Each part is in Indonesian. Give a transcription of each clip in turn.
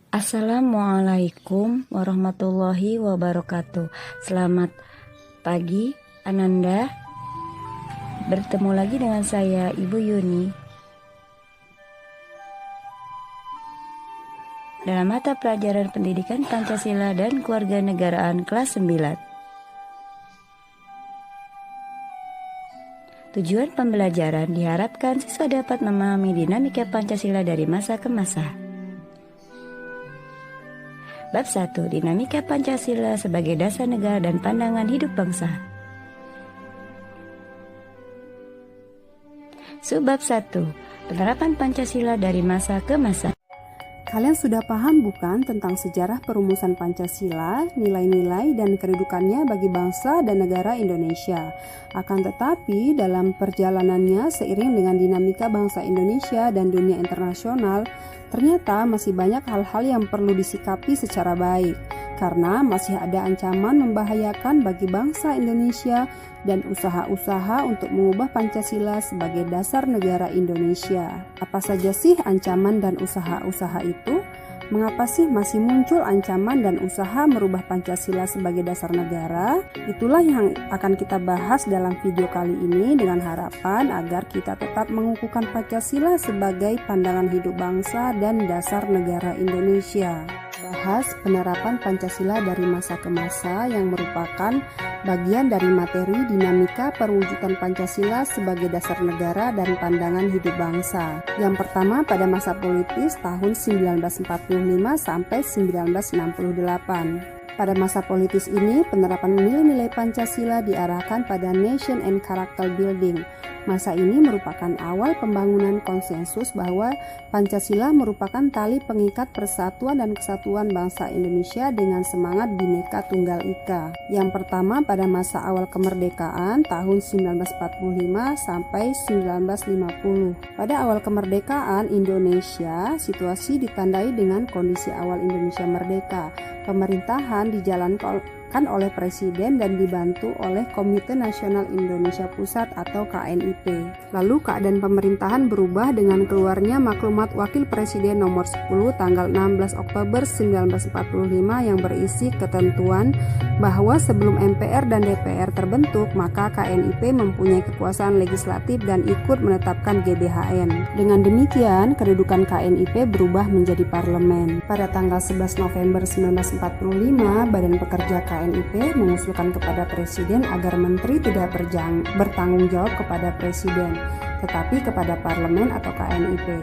Assalamualaikum warahmatullahi wabarakatuh. Selamat pagi Ananda. Bertemu lagi dengan saya Ibu Yuni dalam mata pelajaran Pendidikan Pancasila dan Kewarganegaraan kelas 9. Tujuan pembelajaran diharapkan siswa dapat memahami dinamika Pancasila dari masa ke masa. Bab 1. Dinamika Pancasila sebagai dasar negara dan pandangan hidup bangsa. Subbab 1. Penerapan Pancasila dari masa ke masa. Kalian sudah paham bukan tentang sejarah perumusan Pancasila, nilai-nilai dan kedudukannya bagi bangsa dan negara Indonesia. Akan tetapi dalam perjalanannya seiring dengan dinamika bangsa Indonesia dan dunia internasional, ternyata masih banyak hal-hal yang perlu disikapi secara baik. Karena masih ada ancaman membahayakan bagi bangsa Indonesia dan usaha-usaha untuk mengubah Pancasila sebagai dasar negara Indonesia. Apa saja sih ancaman dan usaha-usaha itu? Mengapa sih masih muncul ancaman dan usaha merubah Pancasila sebagai dasar negara? Itulah yang akan kita bahas dalam video kali ini dengan harapan agar kita tetap mengukuhkan Pancasila sebagai pandangan hidup bangsa dan dasar negara Indonesia. Bahas penerapan Pancasila dari masa ke masa yang merupakan bagian dari materi dinamika perwujudan Pancasila sebagai dasar negara dan pandangan hidup bangsa. Yang pertama pada masa politis tahun 1945 sampai 1968. Pada masa politis ini, penerapan nilai-nilai Pancasila diarahkan pada nation and character building. Masa ini merupakan awal pembangunan konsensus bahwa Pancasila merupakan tali pengikat persatuan dan kesatuan bangsa Indonesia dengan semangat Bhinneka Tunggal Ika. Yang pertama pada masa awal kemerdekaan tahun 1945 sampai 1950. Pada awal kemerdekaan Indonesia, situasi ditandai dengan kondisi awal Indonesia merdeka. Pemerintahan dijalankan oleh Presiden dan dibantu oleh Komite Nasional Indonesia Pusat atau KNIP. Lalu keadaan pemerintahan berubah dengan keluarnya maklumat Wakil Presiden nomor 10 tanggal 16 Oktober 1945 yang berisi ketentuan bahwa sebelum MPR dan DPR terbentuk, maka KNIP mempunyai kekuasaan legislatif dan ikut menetapkan GBHN. Dengan demikian, kedudukan KNIP berubah menjadi parlemen. Pada tanggal 11 November 1945, Badan Pekerja KNIP mengusulkan kepada Presiden agar Menteri tidak bertanggung jawab kepada Presiden, tetapi kepada Parlemen atau KNIP.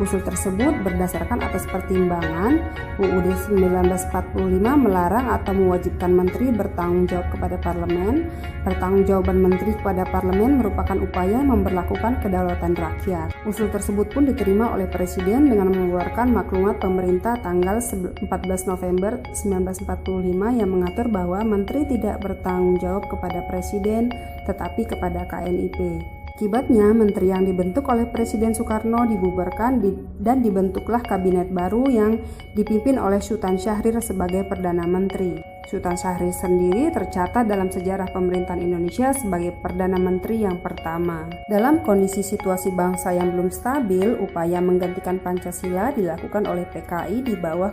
Usul tersebut berdasarkan atas pertimbangan UUD 1945 melarang atau mewajibkan Menteri bertanggung jawab kepada Parlemen. Pertanggungjawaban Menteri kepada Parlemen merupakan upaya memberlakukan kedaulatan rakyat. Usul tersebut pun diterima oleh Presiden dengan mengeluarkan maklumat pemerintah tanggal 14 November 1945 yang mengatur bahwa Menteri tidak bertanggung jawab kepada Presiden tetapi kepada KNIP. Akibatnya, menteri yang dibentuk oleh Presiden Soekarno dibubarkan dan dibentuklah kabinet baru yang dipimpin oleh Sultan Syahrir sebagai Perdana Menteri. Sultan Syahrir sendiri tercatat dalam sejarah pemerintahan Indonesia sebagai Perdana Menteri yang pertama. Dalam kondisi situasi bangsa yang belum stabil, upaya menggantikan Pancasila dilakukan oleh PKI di bawah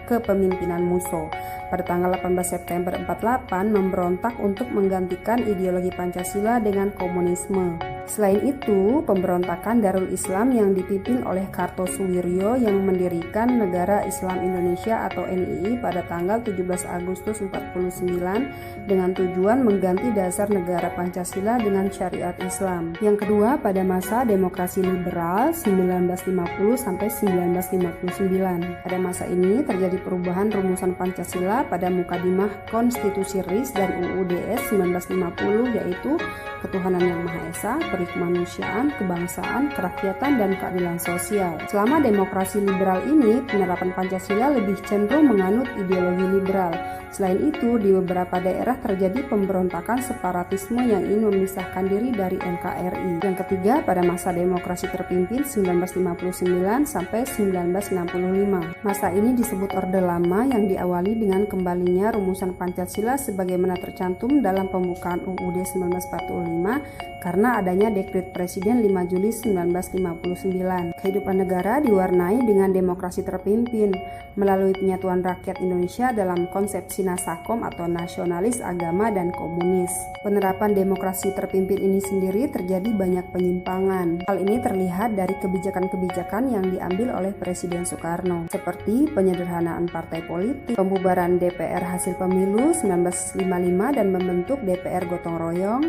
kepemimpinan Musso. Pada tanggal 18 September 1948 memberontak untuk menggantikan ideologi Pancasila dengan komunisme. Selain itu, pemberontakan Darul Islam yang dipimpin oleh Kartosuwiryo yang mendirikan Negara Islam Indonesia atau NII pada tanggal 17 Agustus 1949 dengan tujuan mengganti dasar negara Pancasila dengan syariat Islam. Yang kedua, pada masa demokrasi liberal 1950 sampai 1959. Pada masa ini terjadi perubahan rumusan Pancasila pada mukadimah Konstitusi RIS dan UUDS 1950 yaitu ketuhanan yang Maha Esa, kemanusiaan, kebangsaan, kerakyatan, dan keadilan sosial. Selama demokrasi liberal ini, penerapan Pancasila lebih cenderung menganut ideologi liberal. Selain itu, di beberapa daerah terjadi pemberontakan separatisme yang ingin memisahkan diri dari NKRI. Yang ketiga, pada masa demokrasi terpimpin 1959 sampai 1965. Masa ini disebut Orde Lama yang diawali dengan kembalinya rumusan Pancasila sebagaimana tercantum dalam pembukaan UUD 1945 karena adanya terbitnya Dekret Presiden 5 Juli 1959. Kehidupan negara diwarnai dengan demokrasi terpimpin melalui penyatuan rakyat Indonesia dalam konsepsi nasakom atau nasionalis, agama, dan komunis. Penerapan demokrasi terpimpin ini sendiri terjadi banyak penyimpangan. Hal ini terlihat dari kebijakan-kebijakan yang diambil oleh Presiden Soekarno, seperti penyederhanaan partai politik, pembubaran DPR hasil pemilu 1955 dan membentuk DPR gotong royong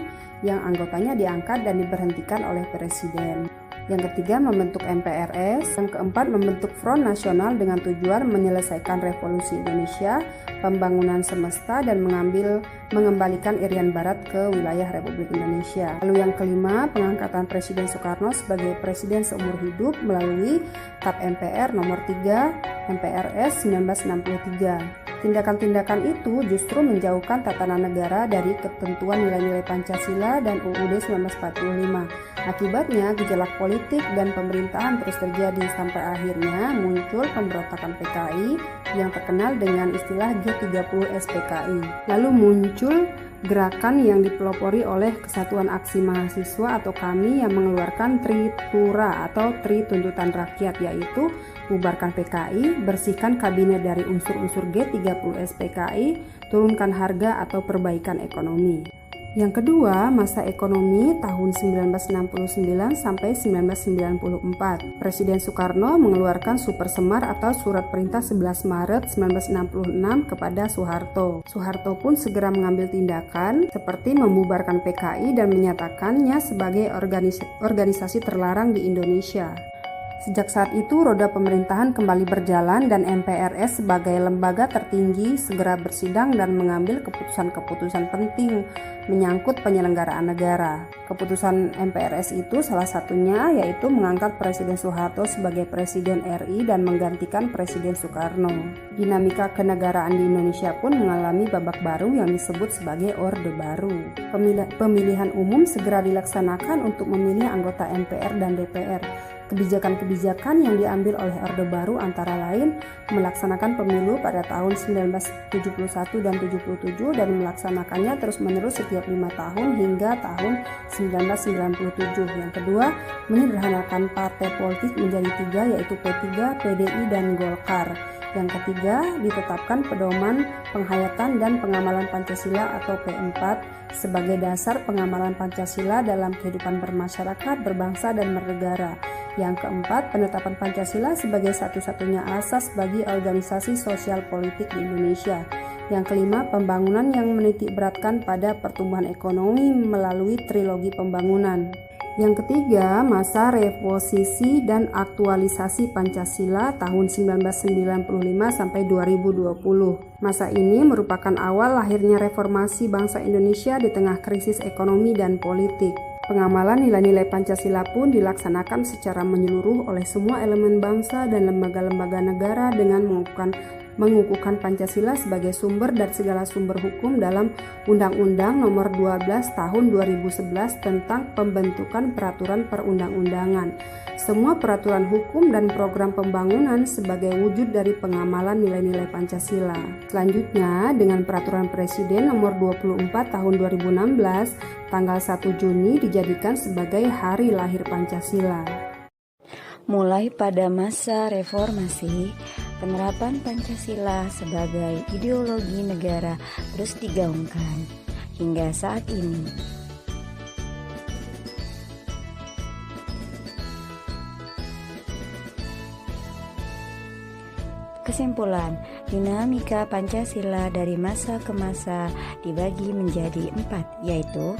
yang anggotanya diangkat dan diberhentikan oleh Presiden. Yang ketiga, membentuk MPRS. Yang keempat, membentuk Front Nasional dengan tujuan menyelesaikan revolusi Indonesia, pembangunan semesta, dan mengembalikan Irian Barat ke wilayah Republik Indonesia. Lalu yang kelima, pengangkatan Presiden Soekarno sebagai Presiden seumur hidup melalui TAP MPR nomor 3 MPRS 1963. Tindakan-tindakan itu justru menjauhkan tatanan negara dari ketentuan nilai-nilai Pancasila dan UUD 1945. Akibatnya, gejolak politik dan pemerintahan terus terjadi sampai akhirnya muncul pemberontakan PKI yang terkenal dengan istilah G30 SPKI. Lalu muncul gerakan yang dipelopori oleh Kesatuan Aksi Mahasiswa atau KAMI yang mengeluarkan Tritura atau Tri Tuntutan Rakyat, yaitu bubarkan PKI, bersihkan kabinet dari unsur-unsur G30 SPKI, turunkan harga atau perbaikan ekonomi. Yang kedua, masa ekonomi tahun 1969 sampai 1994. Presiden Soekarno mengeluarkan Super Semar atau Surat Perintah 11 Maret 1966 kepada Soeharto. Soeharto pun segera mengambil tindakan seperti membubarkan PKI dan menyatakannya sebagai organisasi terlarang di Indonesia. Sejak saat itu, roda pemerintahan kembali berjalan dan MPRS sebagai lembaga tertinggi segera bersidang dan mengambil keputusan-keputusan penting menyangkut penyelenggaraan negara. Keputusan MPRS itu salah satunya yaitu mengangkat Presiden Soeharto sebagai Presiden RI dan menggantikan Presiden Soekarno. Dinamika kenegaraan di Indonesia pun mengalami babak baru yang disebut sebagai Orde Baru. Pemilihan umum segera dilaksanakan untuk memilih anggota MPR dan DPR. Kebijakan-kebijakan yang diambil oleh Orde Baru antara lain melaksanakan pemilu pada tahun 1971 dan 77 dan melaksanakannya terus-menerus setiap 5 tahun hingga tahun 1997. Yang kedua, menyederhanakan partai politik menjadi 3 yaitu P3, PDI, dan Golkar. Yang ketiga, ditetapkan pedoman penghayatan dan pengamalan Pancasila atau P4 sebagai dasar pengamalan Pancasila dalam kehidupan bermasyarakat, berbangsa, dan bernegara. Yang keempat, penetapan Pancasila sebagai satu-satunya asas bagi organisasi sosial politik di Indonesia. Yang kelima, pembangunan yang menitik beratkan pada pertumbuhan ekonomi melalui trilogi pembangunan. Yang ketiga, masa reposisi dan aktualisasi Pancasila tahun 1995 sampai 2020. Masa ini merupakan awal lahirnya reformasi bangsa Indonesia di tengah krisis ekonomi dan politik. Pengamalan nilai-nilai Pancasila pun dilaksanakan secara menyeluruh oleh semua elemen bangsa dan lembaga-lembaga negara dengan mengukuhkan Pancasila sebagai sumber dan segala sumber hukum dalam Undang-Undang Nomor 12 Tahun 2011 tentang pembentukan peraturan perundang-undangan. Semua peraturan hukum dan program pembangunan sebagai wujud dari pengamalan nilai-nilai Pancasila. Selanjutnya, dengan Peraturan Presiden Nomor 24 Tahun 2016, tanggal 1 Juni dijadikan sebagai Hari Lahir Pancasila. Mulai pada masa reformasi, penerapan Pancasila sebagai ideologi negara terus digaungkan hingga saat ini. Kesimpulan, dinamika Pancasila dari masa ke masa dibagi menjadi 4, yaitu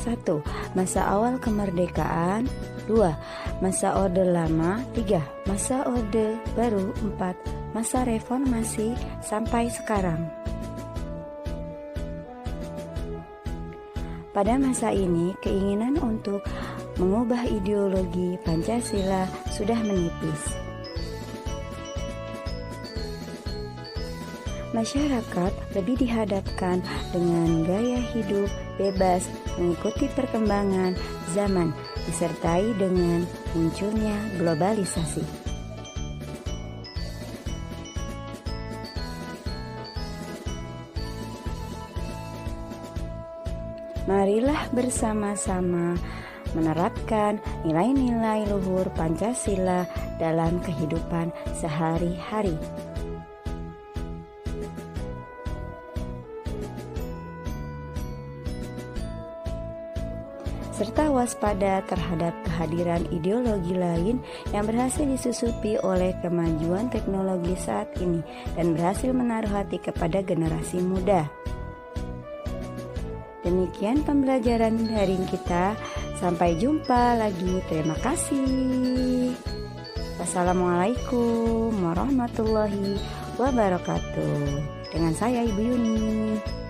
1. Masa awal kemerdekaan. 2. Masa Orde Lama. 3. Masa Orde Baru. 4. Masa reformasi sampai sekarang. Pada masa ini, keinginan untuk mengubah ideologi Pancasila sudah menipis. Masyarakat lebih dihadapkan dengan gaya hidup bebas mengikuti perkembangan zaman disertai dengan munculnya globalisasi. Marilah bersama-sama menerapkan nilai-nilai luhur Pancasila dalam kehidupan sehari-hari. Serta waspada terhadap kehadiran ideologi lain yang berhasil disusupi oleh kemajuan teknologi saat ini dan berhasil menaruh hati kepada generasi muda. Demikian pembelajaran daring kita. Sampai jumpa lagi. Terima kasih. Wassalamualaikum warahmatullahi wabarakatuh. Dengan saya Ibu Yuni.